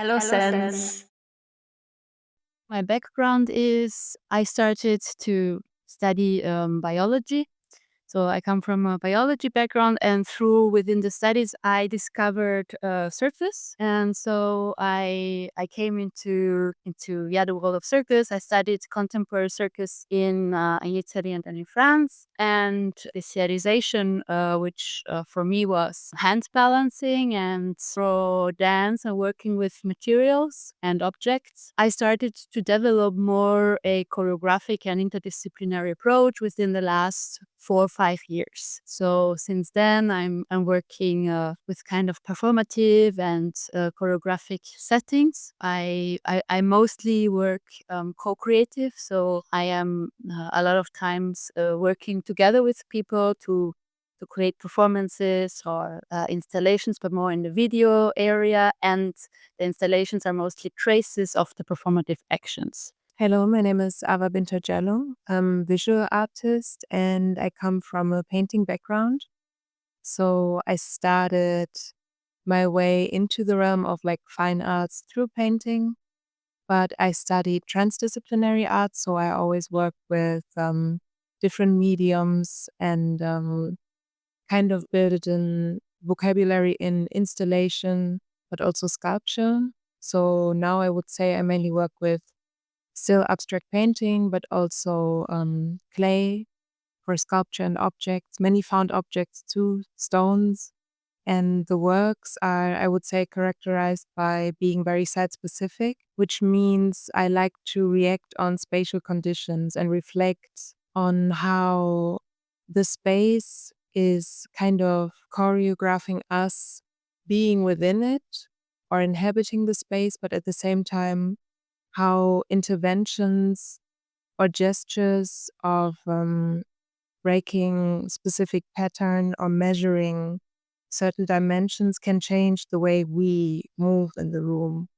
Hello, SENS. My background is I started to study biology. So I come from a biology background, and within the studies, I discovered circus, and so I came into the world of circus. I studied contemporary circus in Italy and then in France, and the serialization, which for me was hand balancing and throw dance and working with materials and objects. I started to develop more a choreographic and interdisciplinary approach within the last 4 or 5 years. So since then, I'm working with kind of performative and choreographic settings. I mostly work co-creative, so I am a lot of times working together with people to create performances or installations, but more in the video area, and the installations are mostly traces of the performative actions. Hello, my name is Ava Binta Giallo. I'm a visual artist and I come from a painting background. So I started my way into the realm of fine arts through painting, but I studied transdisciplinary art. So I always work with different mediums and kind of build in vocabulary in installation, but also sculpture. So now I would say I mainly work with still abstract painting, but also clay for sculpture and objects, many found objects too, stones. And the works are, I would say, characterized by being very site specific, which means I like to react on spatial conditions and reflect on how the space is kind of choreographing us being within it or inhabiting the space, but at the same time, how interventions or gestures of breaking specific pattern or measuring certain dimensions can change the way we move in the room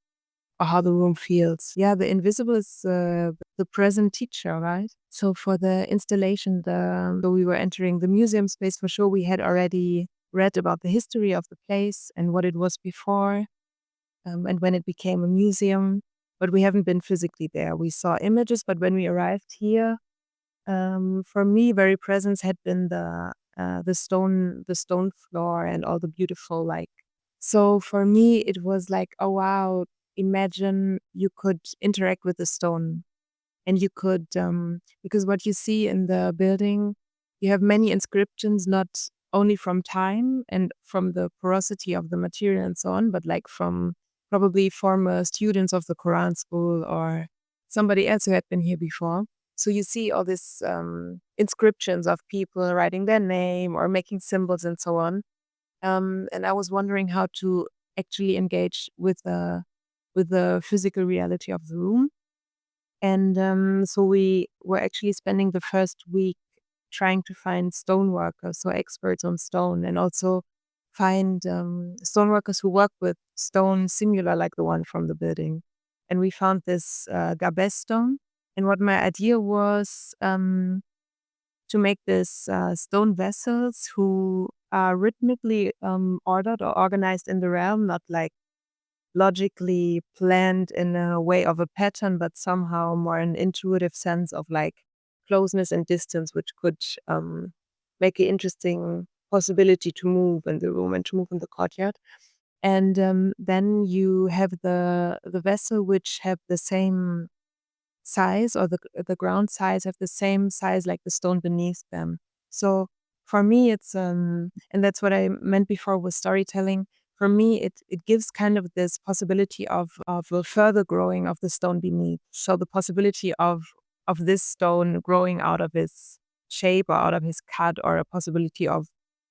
or how the room feels. Yeah, the invisible is the present teacher, right? So for the installation, so we were entering the museum space. For sure, we had already read about the history of the place and what it was before, and when it became a museum. But we haven't been physically there. We saw images, but when we arrived here, for me, very present had been the stone floor and all the beautiful So for me, it was like, oh wow, imagine you could interact with the stone, and you could because what you see in the building, you have many inscriptions, not only from time and from the porosity of the material and so on, but from probably former students of the Quran school or somebody else who had been here before. So you see all these inscriptions of people writing their name or making symbols and so on. And I was wondering how to actually engage with the physical reality of the room. And so we were actually spending the first week trying to find stone workers, so experts on stone, and also find stone workers who work with stone similar like the one from the building. And we found this Gabès stone. And what my idea was to make this stone vessels who are rhythmically ordered or organized in the realm, not logically planned in a way of a pattern, but somehow more an intuitive sense of closeness and distance, which could make an interesting possibility to move in the room and to move in the courtyard. And then you have the vessel which have the same size, or the ground size have the same size like the stone beneath them. So for me, it's and that's what I meant before with storytelling. For me, it gives kind of this possibility of a further growing of the stone beneath. So the possibility of this stone growing out of his shape or out of his cut, or a possibility of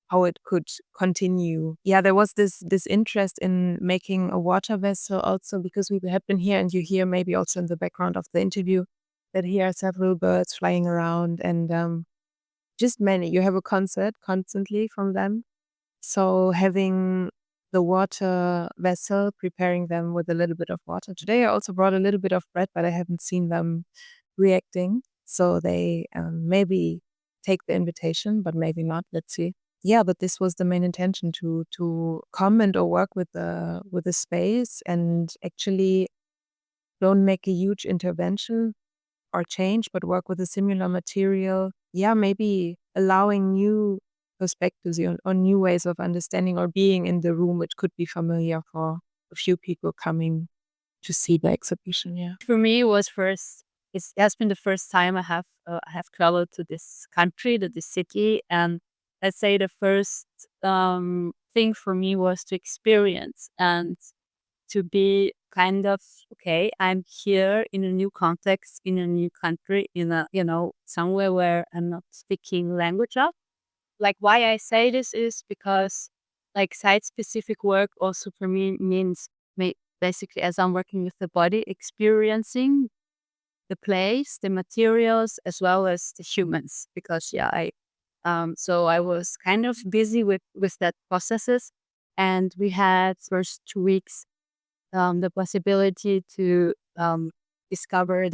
how it could continue. Yeah, there was this interest in making a water vessel also, because we have been here, and you hear maybe also in the background of the interview that here are several birds flying around, and just many. You have a concert constantly from them. So having the water vessel, preparing them with a little bit of water. Today I also brought a little bit of bread, but I haven't seen them reacting. So they maybe take the invitation, but maybe not. Let's see. yeah, but this was the main intention to comment or work with the space and actually don't make a huge intervention or change, but work with a similar material. Yeah, maybe allowing new perspectives or new ways of understanding or being in the room, which could be familiar for a few people coming to see the exhibition. Yeah. For me, it has been the first time I have traveled to this country, to this city, and let's say the first thing for me was to experience and to be kind of okay. I'm here in a new context, in a new country, in a somewhere where I'm not speaking language of. Like why I say this is because like site specific work also for me means basically as I'm working with the body, experiencing the place, the materials, as well as the humans. Because so I was kind of busy with that processes, and we had first 2 weeks the possibility to discover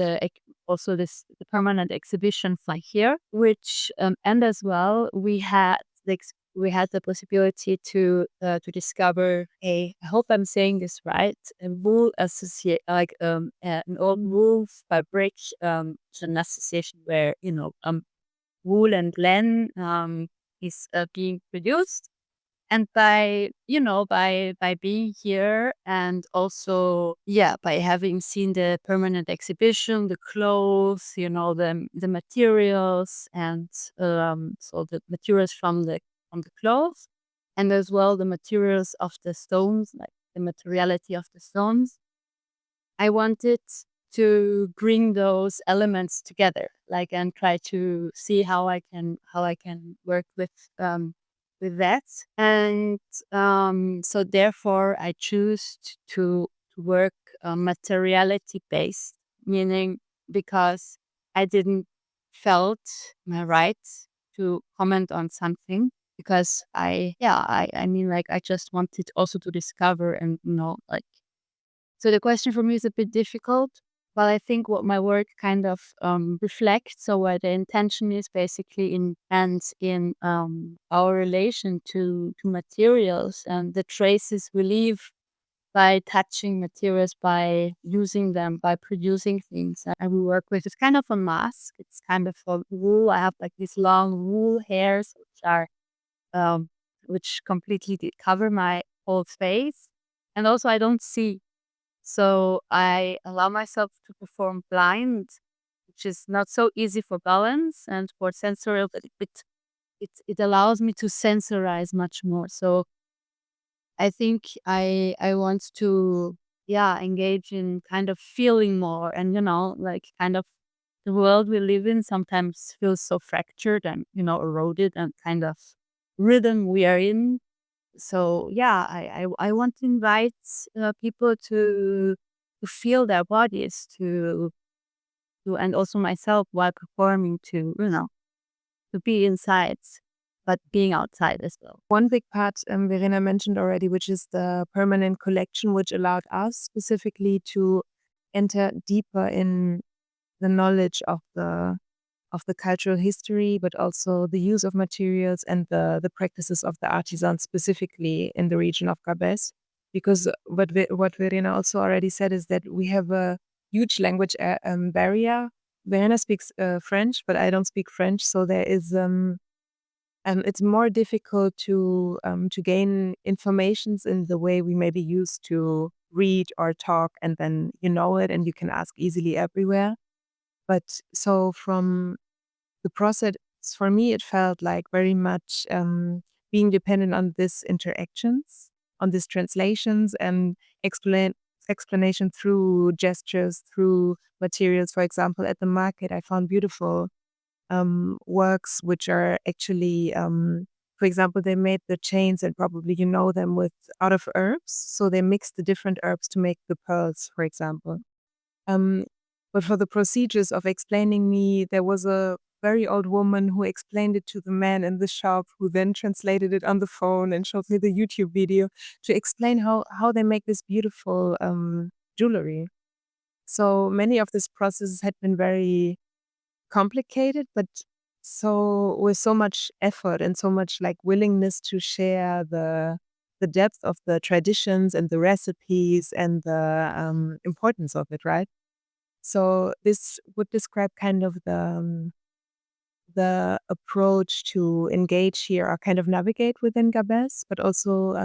also the permanent exhibition fly here, which and as well we had the possibility to discover I hope I'm saying this right, a wool associate like an old wool fabric an association where wool and len is being produced. And by being here and also, by having seen the permanent exhibition, the clothes, the materials and so the materials from the clothes and as well the materials of the stones, like the materiality of the stones. I wanted to bring those elements together, like and try to see how I can work with that. And so therefore I choose to work materiality based, meaning because I didn't felt my right to comment on something because I mean like I just wanted also to discover and like so the question for me is a bit difficult, but I think what my work kind of reflects, so what the intention is basically in our relation to materials and the traces we leave by touching materials, by using them, by producing things. And we work with it's kind of a mask. It's kind of a wool. I have like these long wool hairs um, which completely cover my whole face, and also I don't see, so I allow myself to perform blind, which is not so easy for balance and for sensorial, but it allows me to sensorize much more. So I think I want to engage in kind of feeling more, and like kind of the world we live in sometimes feels so fractured and eroded and kind of rhythm we are in. So I want to invite people to feel their bodies, to and also myself while performing, to to be inside, but being outside as well. One big part Verena mentioned already, which is the permanent collection, which allowed us specifically to enter deeper in the knowledge of the cultural history, but also the use of materials and the practices of the artisans, specifically in the region of Gabès. Because what Verena also already said is that we have a huge language barrier. Verena speaks French, but I don't speak French, so there is it's more difficult to gain informations in the way we maybe used to read or talk, and then you know it and you can ask easily everywhere. But so from the process, for me, it felt like very much being dependent on these interactions, on these translations and explanation through gestures, through materials. For example, at the market, I found beautiful works which are actually, for example, they made the chains, and probably you know them, with out of herbs. So they mixed the different herbs to make the pearls, for example. Um, but for the procedures of explaining me, there was a very old woman who explained it to the man in the shop, who then translated it on the phone and showed me the YouTube video to explain how they make this beautiful jewelry. So many of these processes had been very complicated, but so with so much effort and so much like willingness to share the depth of the traditions and the recipes and the importance of it, right? So this would describe kind of the approach to engage here or kind of navigate within Gabès, but also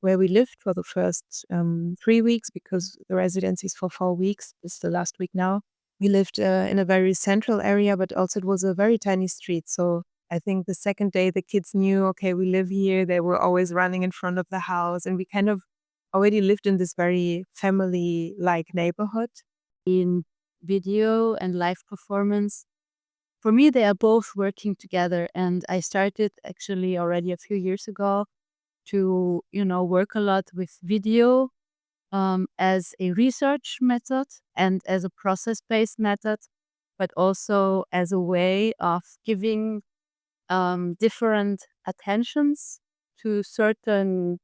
where we lived for the first 3 weeks, because the residency is for 4 weeks. This is the last week now. We lived in a very central area, but also it was a very tiny street. So I think the second day the kids knew, okay, we live here. They were always running in front of the house, and we kind of already lived in this very family-like neighborhood. In video and live performance, for me, they are both working together. And I started actually already a few years ago to, work a lot with video as a research method and as a process-based method, but also as a way of giving different attentions to certain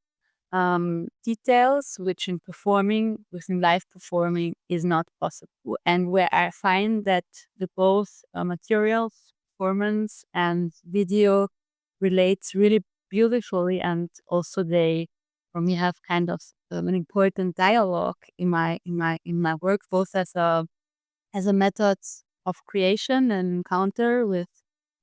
details, which within live performing is not possible. And where I find that the both materials, performance and video relates really beautifully, and also they, for me, have kind of an important dialogue in my work, both as a method of creation and encounter with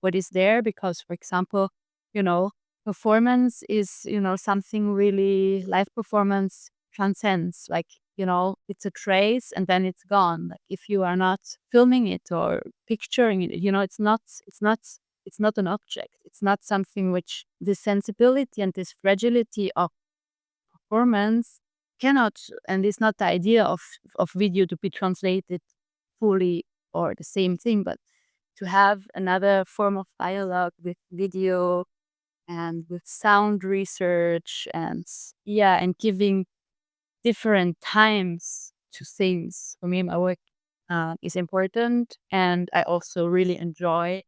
what is there. Because, for example, you know, performance is, something really, live performance transcends. Like, it's a trace and then it's gone. Like, if you are not filming it or picturing it, it's not an object. It's not something which this sensibility and this fragility of performance cannot, and it's not the idea of video to be translated fully or the same thing, but to have another form of dialogue with video and with sound research and and giving different times to things. For me, my work is important, and I also really enjoy